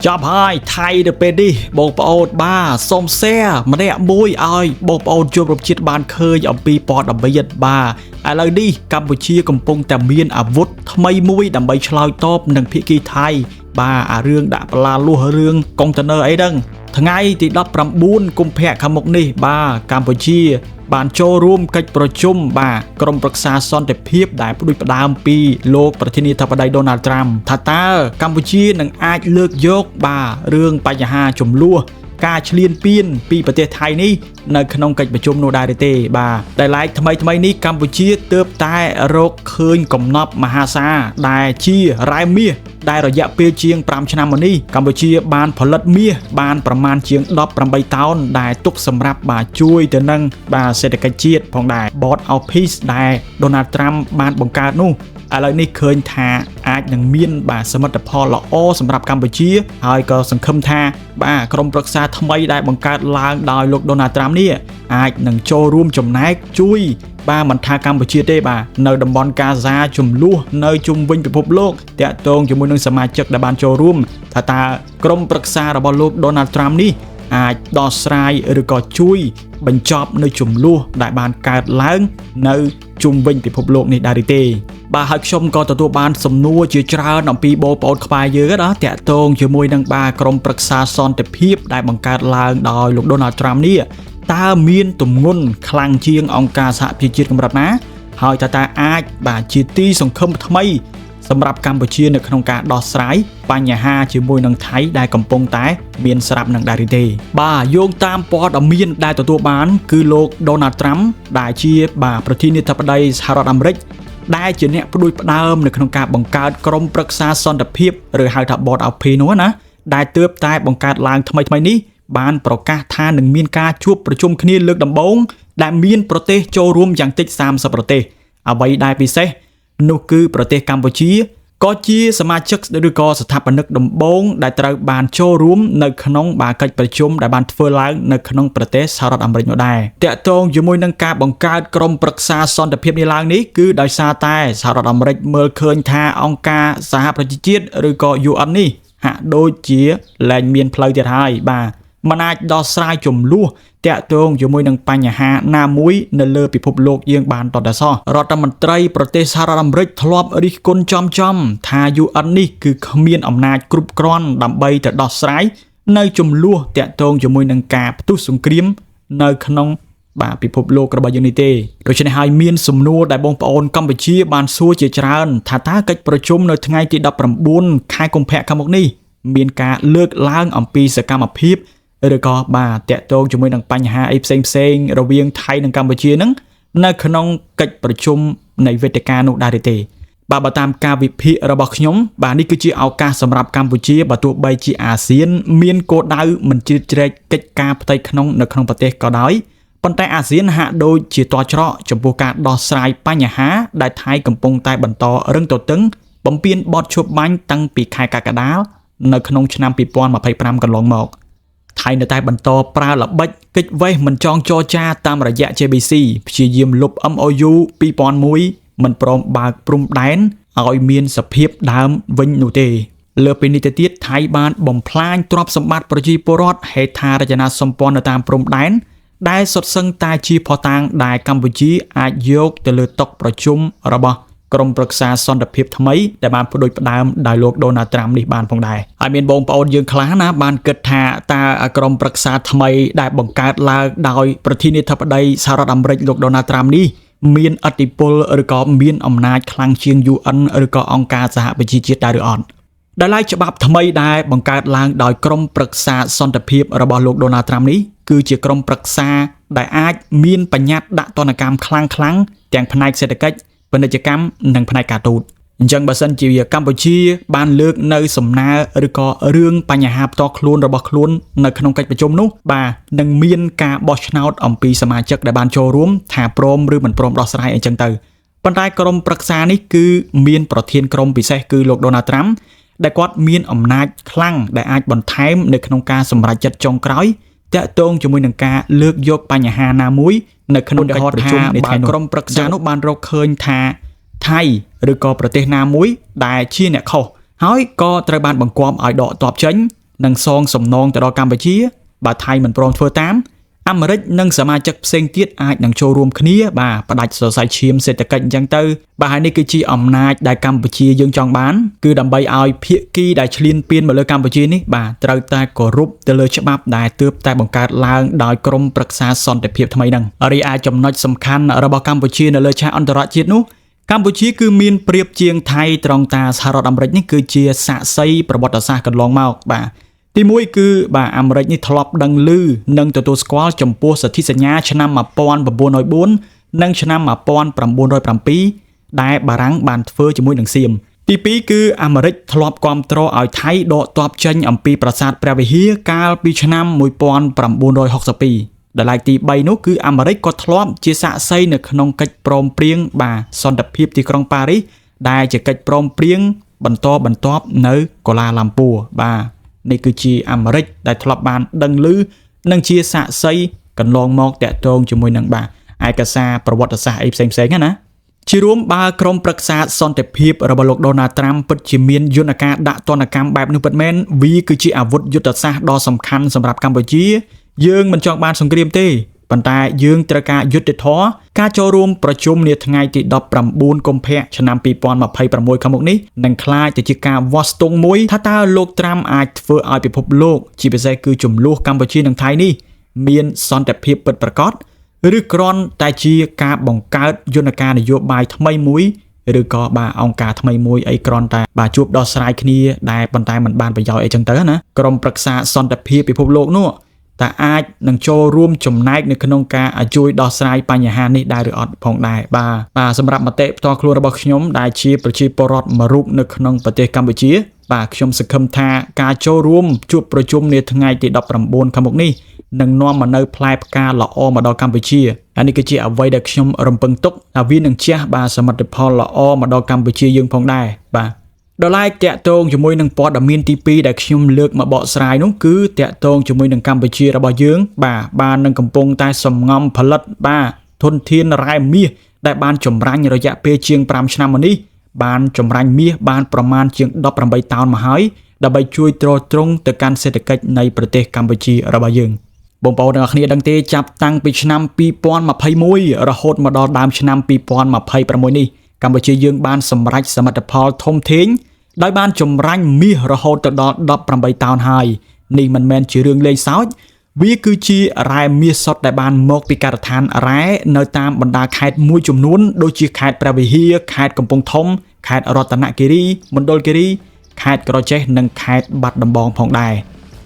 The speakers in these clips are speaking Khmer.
ចាប់ហើយថៃទៅពេលនេះបងប្អូនបាទសូម share ម្នាក់មួយឲ្យបងប្អូនជួបរំជាតិបានឃើញអំពីព័ត៌មានបាទឥឡូវនេះកម្ពុជាកំពុងតែមានអាវុធថ្មីមួយដើម្បីឆ្លើយតបនឹងភាគីថៃបាទអារឿងដាក់បលាលួសរឿងកុងតឺន័រអីហ្នឹងថ្ងៃទី19កុម្ភៈខាងមុខនេះបាទកម្ពុជាបានចូលរួមកិច្ចប្រជុំបាទក្រុមប្រឹក្សាសន្តិភាពដែលផ្ដួចផ្ដើមពីលោកប្រធានាធិបតី Donald Trump ថាតើកម្ពុជានឹងអាចលើកយកបាទរឿងបញ្ហាចំនួនការឈ្លានពានពីប្រទេសថៃនេះនៅក្នុងកិច្ចប្រជុំនោះដែរទេបាទដែលឡែកថ្មីនេះកម្ពុជាទើបតែរកឃើញកំណប់មហាសាលដែលជារ៉ែមាសដែលរយៈពេលជាង5ឆ្នាំមកនេះកម្ពុជាបានផលិតមាសបានប្រមាណជាង18តោនដែលទុកសម្រាប់បាទជួយទៅនឹងបាទសេដ្ឋកិច្ចជាតិផងដែរ Board of Peace ដែល Donald Trump បានបង្កើតនោះឥឡូវនេះឃើញថាអាចនឹងមានបាទសមិទ្ធផលល្អសម្រាប់កម្ពុជាហើយក៏សង្ឃឹមថាបាទក្រុមប្រឹក្សាថ្មីដែលបង្កើតឡើងដោយលោក Donald Trump នេះអាចនឹងចូលរួមចំណែកជួយបាទមិនថាកម្ពុជាទេបាទនៅតំបន់កាហ្សាចំនួននៅជុំវិញពិភពលោកតាក់ទងជាមួយនឹងសមាជិកដែលបានចូលរួមថាតើក្រុមប្រឹក្សារបស់លោក Donald Trump នេះអាចដោះស្រាយឬក៏ជួយបញ្ចប់នៅចំនួនដែលបានកើតឡើងនៅជុំវិញពិភពលោកនេះដែរទេបាទហើយខ្ញុំក៏ទទួលបានសំណួរជាច្រើនអំពីបងប្អូនខ្មែរយើងណាតាក់ទងជាមួយនឹងបាទក្រុមប្រឹក្សាសន្តិភាពដែលបង្កើតឡើងដោយលោក Donald Trump នេះតើមានទម្ងន់ខ្លាំងជាងអង្គការសហប្រជាជាតិកម្រិតណាហើយតើអាចបាទជាទីសង្ឃឹមថ្មីសម្រាប់កម្ពុជានៅក្នុងការដោះស្រាយបញ្ហាជាមួយនឹងថៃដែលកំពុងតែមានស្រាប់នឹងដែរទេបាទយោងតាមព័ត៌មានដែលទទួលបានគឺលោក Donald Trump ដែលជាបាទប្រធានាធិបតីសហរដ្ឋអាមេរិកដែលជាអ្នកផ្ដួចផ្ដើមនៅក្នុងការបង្កើតក្រុមប្រឹក្សាសន្តិភាពឬហៅថា Board of Peace នោះណាដែលទើបតែបង្កើតឡើងថ្មីនេះបានប្រកាសថានឹងមានការជួបប្រជុំគ្នាលើកដំបូងដែលមានប្រទេសចូលរួមយ៉ាងតិច30ប្រទេសអ្វីដែលពិសេសនោះគឺប្រទេសកម្ពុជាក៏ជាសមាជិកឬក៏ស្ថាបនិកដំបូងដែលត្រូវបានចូលរួមនៅក្នុងបាទកិច្ចប្រជុំដែលបានធ្វើឡើងនៅក្នុងប្រទេសសហរដ្ឋអាមេរិកនោះដែរតាក់ទងជាមួយនឹងការបង្កើតក្រុមប្រឹក្សាសន្តិភាពនេះឡើងនេះគឺដោយសារតែសហរដ្ឋអាមេរិកមើលឃើញថាអង្គការសហប្រជាជាតិឬក៏ UN នេះហាក់ដូចជាលែងមានផ្លូវទៀតហើយបាទមិនអាចដោះស្រាយចំនួនតាក់ទងជាមួយនឹងបញ្ហាណាមួយនៅលើពិភពលោកយើងបានតតែសោះរដ្ឋមន្ត្រីប្រទេសសហរដ្ឋអាមេរិកធ្លាប់រិះគន់ចំថា UN នេះគឺគ្មានអំណាចគ្រប់គ្រាន់ដើម្បីទៅដោះស្រាយនៅចំនួនតាក់ទងជាមួយនឹងការផ្ទុះសង្គ្រាមនៅក្នុងបាទពិភពលោករបស់យើងនេះទេដូច្នេះហើយមានសំណួរដែលបងប្អូនកម្ពុជាបានសួរជាច្រើនថាតើកិច្ចប្រជុំនៅថ្ងៃទី19ខែកុម្ភៈខាងមុខនេះមានការលើកឡើងអំពីសកម្មភាពឬក៏បាទតាក់ទងជាមួយនឹងបញ្ហាអីផ្សេងរវាងថៃនិងកម្ពុជាហ្នឹងនៅក្នុងកិច្ចប្រជុំនៃវេទិកានោះដែរទេបាទបើតាមការវិភាគរបស់ខ្ញុំបាទនេះគឺជាឱកាសសម្រាប់កម្ពុជាបើទោះបីជាអាស៊ានមានគោលដៅមិនជ្រៀតជ្រែកកិច្ចការផ្ទៃក្នុងនៅក្នុងប្រទេសក៏ដោយប៉ុន្តែអាស៊ានហាក់ដូចជាទាល់ច្រកចំពោះការដោះស្រាយបញ្ហាដែលថៃកំពុងតែបន្តរឹងទទឹងបំពេញបទឈប់បាញ់តាំងពីខែកក្កដានៅក្នុងឆ្នាំ2025កន្លងមកថៃនៅតែបន្តប្រើល្បិចគេចវេះមិនចងចរចាតាមរយៈ JBC ព្យាយាមលុប MOU 2001មិនព្រមបើកព្រំដែនឲ្យមានសភាពដើមវិញនោះទេលើពីនេះទៅទៀតថៃបានបំផ្លាញទ្រព្យសម្បត្តិប្រជាពលរដ្ឋហេដ្ឋារចនាសម្ព័ន្ធនៅតាមព្រំដែនដែលសុទ្ធសឹងតែជាភស្តុតាងដែលកម្ពុជាអាចយកទៅលើតុប្រជុំរបស់ក្រុមប្រឹក្សាសន្តិភាពថ្មីដែលបានផ្ដួចផ្ដើមដោយលោក Donald Trump នេះបានផងដែរហើយមានបងប្អូនយើងខ្លះណាបានគិតថាតើក្រុមប្រឹក្សាថ្មីដែលបង្កើតឡើងដោយប្រធានាធិបតីសហរដ្ឋអាមេរិកលោក Donald Trump នេះមានឥទ្ធិពលឬក៏មានអំណាចខ្លាំងជាង UN ឬក៏អង្គការសហប្រជាជាតិដែរឬអត់ដែលឡែកច្បាប់ថ្មីដែលបង្កើតឡើងដោយក្រុមប្រឹក្សាសន្តិភាពរបស់លោក Donald Trump នេះគឺជាក្រុមប្រឹក្សាដែលអាចមានបញ្ញត្តិដាក់ទណ្ឌកម្មខ្លាំងទាំងផ្នែកសេដ្ឋកិច្ចពាណិជ្ជកម្មនិងផ្នែកការទូតអញ្ចឹងបើសិនជាកម្ពុជាបានលើកនៅសំណើឬក៏រឿងបញ្ហាផ្ទាល់ខ្លួនរបស់ខ្លួននៅក្នុងកិច្ចប្រជុំនោះបាទនឹងមានការបោះឆ្នោតអំពីសមាជិកដែលបានចូលរួមថាព្រមឬមិនព្រមដោះស្រាយអញ្ចឹងទៅប៉ុន្តែក្រុមប្រឹក្សានេះគឺមានប្រធានក្រុមពិសេសគឺលោក Donald Trump ដែលគាត់មានអំណាចខ្លាំងដែលអាចបន្ថែមនៅក្នុងការសម្រេចចិត្តចុងក្រោយតាក់ទងជាមួយនឹងការលើកយកបញ្ហាណាមួយនៅក្នុងកិច្ចប្រជុំនៃថ្ងៃនោះក្រុមប្រឹក្សានោះបានរកឃើញថាថៃឬក៏ប្រទេសណាមួយដែលជាអ្នកខុសហើយក៏ត្រូវបានបង្គាប់ឲ្យដកទ័ពចេញ នឹងសងសំណងទៅដល់កម្ពុជាបើថៃមិនព្រមធ្វើតាមអាមេរិកនិងសមាជិកផ្សេងទៀតអាចនឹងចូលរួមគ្នាបាទផ្ដាច់សរសៃឈាមសេដ្ឋកិច្ចអញ្ចឹងទៅបាទហើយនេះគឺជាអំណាចដែលកម្ពុជាយើងចង់បានគឺដើម្បីឲ្យភាគីដែលឈ្លានពានមកលើកម្ពុជានេះបាទត្រូវតែគោរពទៅលើច្បាប់ដែលទើបតែបង្កើតឡើងដោយក្រមប្រឹក្សាសន្តិភាពថ្មីហ្នឹងរីឯចំណុចសំខាន់របស់កម្ពុជានៅលើឆាកអន្តរជាតិនោះកម្ពុជាគឺមានប្រៀបជាងថៃត្រង់តាសហរដ្ឋអាមេរិកនេះគឺជាសាក្សីប្រវត្តិសាស្ត្រកន្លងមកបាទទី1គឺបាទអាមេរិកនេះធ្លាប់ដឹងឮនិងទទួលស្គាល់ចំពោះសន្ធិសញ្ញាឆ្នាំ1904និងឆ្នាំ1907ដែលបារាំងបានធ្វើជាមួយនឹងសៀមទី2គឺអាមេរិកធ្លាប់គាំទ្រឲ្យថៃដកទ័ពចេញអំពីប្រាសាទព្រះវិហារកាលពីឆ្នាំ1962ដែលឡែកទី3នោះគឺអាមេរិកក៏ធ្លាប់ជាសាក្សីនៅក្នុងកិច្ចព្រមព្រៀងបាទសន្តិភាពទីក្រុងប៉ារីសដែលជាកិច្ចព្រមព្រៀងបន្តបន្ទាប់នៅកូឡាឡាំពួរបាទនេះគឺជាអាមេរិកដែលធ្លាប់បានដឹងឮនិងជាសាក្សីកន្លងមកតាក់ទងជាមួយនឹងបាទឯកសារប្រវត្តិសាស្ត្រអីផ្សេងៗណាជារួមបើក្រុមប្រឹក្សាសន្តិភាពរបស់លោក Donald Trump ពិតជាមានយន្តការដាក់ទណ្ឌកម្មបែបនោះពិតមែនវាគឺជាអាវុធយុទ្ធសាស្ត្រដ៏សំខាន់សម្រាប់កម្ពុជាយើងមិនចង់បានសង្គ្រាមទេប៉ុន្តែយើងត្រូវការយុត្តិធម៌ការចូលរួមប្រជុំនាថ្ងៃទី19កុម្ភៈឆ្នាំ2026ខាងមុខនេះនឹងក្លាយទៅជាការវាស់ស្ទង់មួយថាតើលោកត្រាំអាចធ្វើឲ្យពិភពលោកជាពិសេសគឺចំនួនកម្ពុជានិងថៃនេះមានសន្តិភាពពិតប្រាកដឬគ្រាន់តែជាការបង្កើតយន្តការនយោបាយថ្មីមួយឬក៏បាទអង្គការថ្មីមួយអីគ្រាន់តែបាទជួបដោះស្រាយគ្នាដែលប៉ុន្តែมันបានប្រយោជន៍អីចឹងទៅណាក្រុមប្រឹក្សាសន្តិភាពពិភពលោកនោះតែអាចនឹងចូលរួមចំណែកនៅក្នុងការជួយដោះស្រាយបញ្ហានេះដែរឬអត់ផងដែរបាទសម្រាប់មតិផ្ទាល់ខ្លួនរបស់ខ្ញុំដែលជាប្រជាពលរដ្ឋមួយរូបនៅក្នុងប្រទេសកម្ពុជាបាទខ្ញុំសង្ឃឹមថាការចូលរួមជួបប្រជុំនាថ្ងៃទី19ខាងមុខនេះនឹងនាំមកនៅផ្លែផ្កាល្អមកដល់កម្ពុជាហើយនេះគឺជាអ្វីដែលខ្ញុំរំពឹងទុកថាវានឹងជះបាទសមិទ្ធផលល្អមកដល់កម្ពុជាយើងផងដែរបាទដល់ឡែកតាក់ទងជាមួយនឹងព័ត៌មានទី2ដែលខ្ញុំលើកមកបកស្រាយនោះគឺតាក់ទងជាមួយនឹងកម្ពុជារបស់យើងបាននឹងកំពុងតែសំងំផលិតបាទធនធានរ៉ែមាសដែលបានចម្រាញ់រយៈពេលជាង5ឆ្នាំមកនេះបានចម្រាញ់មាសបានប្រមាណជាង18តោនមកហើយដើម្បីជួយទ្រទ្រង់ទៅកាន់សេដ្ឋកិច្ចនៃប្រទេសកម្ពុជារបស់យើងបងប្អូនទាំងអស់គ្នាដឹងទេចាប់តាំងពីឆ្នាំ2021រហូតមកដល់ដើមឆ្នាំ2026នេះកម្ពុជាយើងបានសម្រេចសមិទ្ធផលធំធេងដោយបានចម្រាញ់មាសរហូតទៅដល់18តោនហើយនេះមិនមែនជារឿងលេងសើចវាគឺជារ៉ែមាសសុទ្ធដែលបានមកពីការដ្ឋានរ៉ែនៅតាមបណ្ដាខេត្តមួយចំនួនដូចជាខេត្តព្រះវិហារខេត្តកំពង់ធំខេត្តរតនគិរីមណ្ឌលគិរីខេត្តក្រចេះនិងខេត្តបាត់ដំបងផងដែរ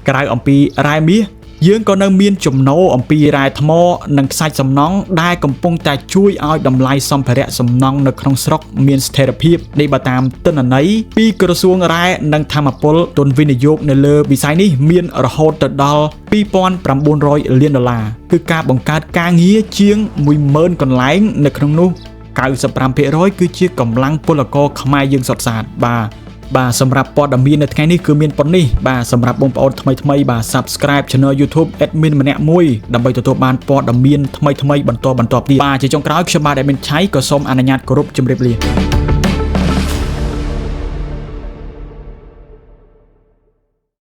ក្រៅអំពីរ៉ែមាសយើងក៏នៅមានចំណូលអំពីរ៉ែថ្មនិងខ្សាច់សំណង់ដែលកំពុងតែជួយឲ្យតម្លៃសម្ភារៈសំណង់នៅក្នុងស្រុកមានស្ថិរភាពនេះបើតាមទិន្នន័យពីក្រសួងរ៉ែនិងធម្មពលទុនវិនិយោគនៅលើវិស័យនេះមានរហូតទៅដល់$2,900 លានគឺការបង្កើតការងារជាង 10,000 កន្លែងនៅក្នុងនោះ 95% គឺជាកម្លាំងពលករខ្មែរយើងសុទ្ធសាធបាទសម្រាប់ព័ត៌មាននៅថ្ងៃនេះគឺមានប៉ុណ្នេះបាទសម្រាប់បងប្អូនថ្មីបាទ Subscribe Channel YouTube Admin ម្នាក់មួយដើម្បីទទួលបានព័ត៌មានថ្មីបន្តទៀតបាទជាចុងក្រោយខ្ញុំបាទ Admin ឆៃក៏សូមអនុញ្ញាតគោរពជម្រាបលា